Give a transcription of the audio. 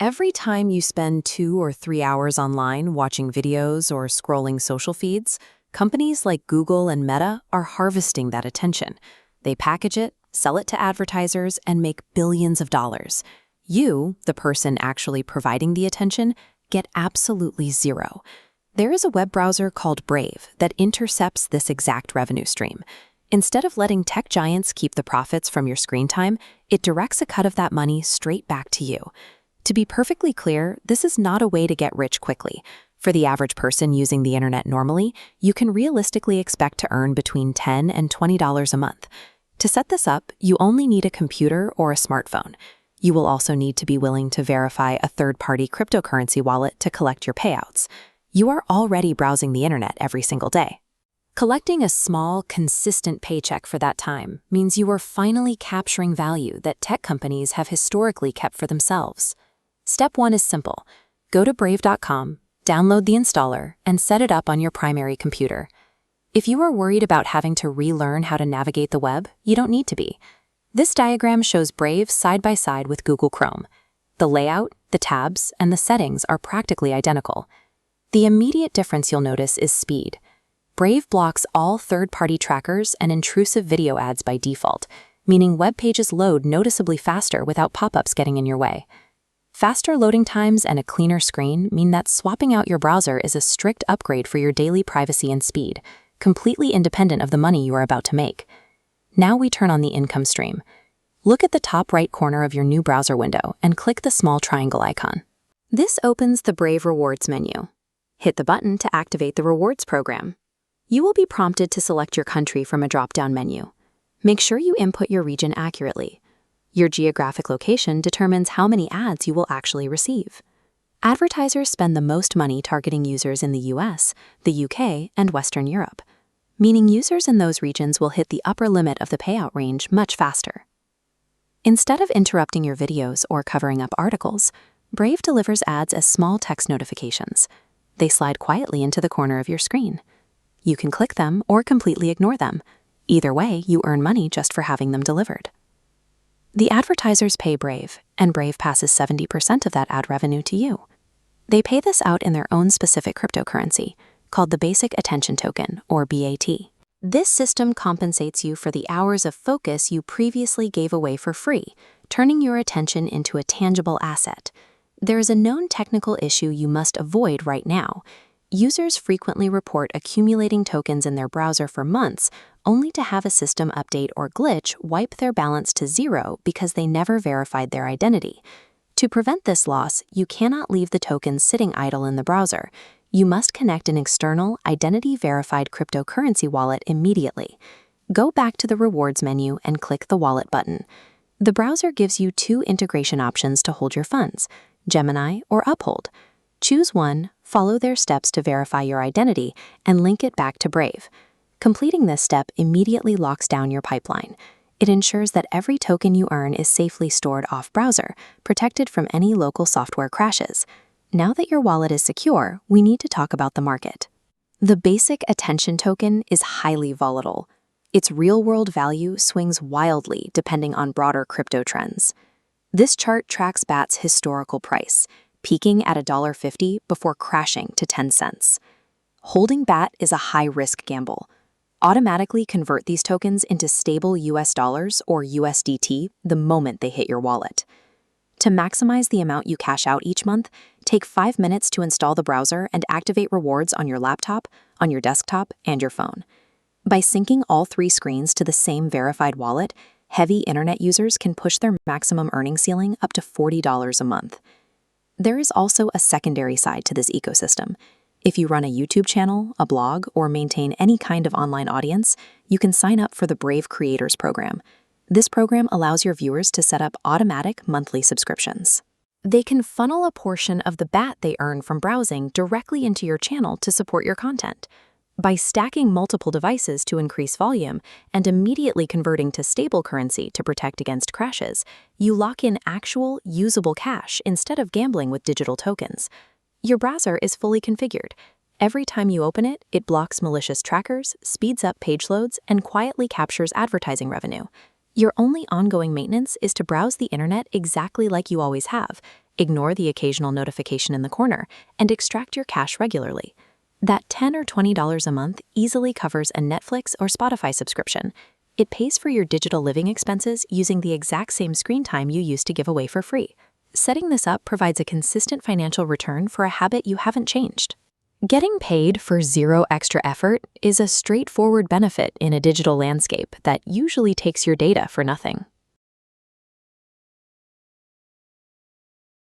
Every time you spend 2 or 3 hours online watching videos or scrolling social feeds, companies like Google and Meta are harvesting that attention. They package it, sell it to advertisers, and make billions of dollars. You, the person actually providing the attention, get absolutely zero. There is a web browser called Brave that intercepts this exact revenue stream. Instead of letting tech giants keep the profits from your screen time, it directs a cut of that money straight back to you. To be perfectly clear, this is not a way to get rich quickly. For the average person using the internet normally, you can realistically expect to earn between $10 and $20 a month. To set this up, you only need a computer or a smartphone. You will also need to be willing to verify a third-party cryptocurrency wallet to collect your payouts. You are already browsing the internet every single day. Collecting a small, consistent paycheck for that time means you are finally capturing value that tech companies have historically kept for themselves. Step 1 is simple. Go to brave.com, download the installer, and set it up on your primary computer. If you are worried about having to relearn how to navigate the web, you don't need to be. This diagram shows Brave side by side with Google Chrome. The layout, the tabs, and the settings are practically identical. The immediate difference you'll notice is speed. Brave blocks all third-party trackers and intrusive video ads by default, meaning web pages load noticeably faster without pop-ups getting in your way. Faster loading times and a cleaner screen mean that swapping out your browser is a strict upgrade for your daily privacy and speed, completely independent of the money you are about to make. Now we turn on the income stream. Look at the top right corner of your new browser window and click the small triangle icon. This opens the Brave Rewards menu. Hit the button to activate the rewards program. You will be prompted to select your country from a drop-down menu. Make sure you input your region accurately. Your geographic location determines how many ads you will actually receive. Advertisers spend the most money targeting users in the US, the UK, and Western Europe, meaning users in those regions will hit the upper limit of the payout range much faster. Instead of interrupting your videos or covering up articles, Brave delivers ads as small text notifications. They slide quietly into the corner of your screen. You can click them or completely ignore them. Either way, you earn money just for having them delivered. The advertisers pay Brave, and Brave passes 70% of that ad revenue to you. They pay this out in their own specific cryptocurrency, called the Basic Attention Token, or BAT. This system compensates you for the hours of focus you previously gave away for free, turning your attention into a tangible asset. There is a known technical issue you must avoid right now. Users frequently report accumulating tokens in their browser for months, only to have a system update or glitch wipe their balance to zero because they never verified their identity. To prevent this loss, you cannot leave the tokens sitting idle in the browser. You must connect an external, identity-verified cryptocurrency wallet immediately. Go back to the rewards menu and click the wallet button. The browser gives you 2 integration options to hold your funds, Gemini or Uphold. Choose one, follow their steps to verify your identity, and link it back to Brave. Completing this step immediately locks down your pipeline. It ensures that every token you earn is safely stored off-browser, protected from any local software crashes. Now that your wallet is secure, we need to talk about the market. The Basic Attention Token is highly volatile. Its real-world value swings wildly depending on broader crypto trends. This chart tracks BAT's historical price, peaking at $1.50 before crashing to 10 cents. Holding BAT is a high-risk gamble. Automatically convert these tokens into stable US dollars or USDT the moment they hit your wallet. To maximize the amount you cash out each month, take 5 minutes to install the browser and activate rewards on your laptop, on your desktop, and your phone. By syncing all 3 screens to the same verified wallet, heavy internet users can push their maximum earning ceiling up to $40 a month. There is also a secondary side to this ecosystem. If you run a YouTube channel, a blog, or maintain any kind of online audience, you can sign up for the Brave Creators Program. This program allows your viewers to set up automatic monthly subscriptions. They can funnel a portion of the BAT they earn from browsing directly into your channel to support your content. By stacking multiple devices to increase volume and immediately converting to stable currency to protect against crashes, you lock in actual, usable cash instead of gambling with digital tokens. Your browser is fully configured. Every time you open it, it blocks malicious trackers, speeds up page loads, and quietly captures advertising revenue. Your only ongoing maintenance is to browse the internet exactly like you always have, Ignore the occasional notification in the corner and extract your cash regularly. That $10 or $20 a month easily covers a Netflix or Spotify subscription. It pays for your digital living expenses using the exact same screen time you used to give away for free. Setting this up provides a consistent financial return for a habit you haven't changed. Getting paid for zero extra effort is a straightforward benefit in a digital landscape that usually takes your data for nothing.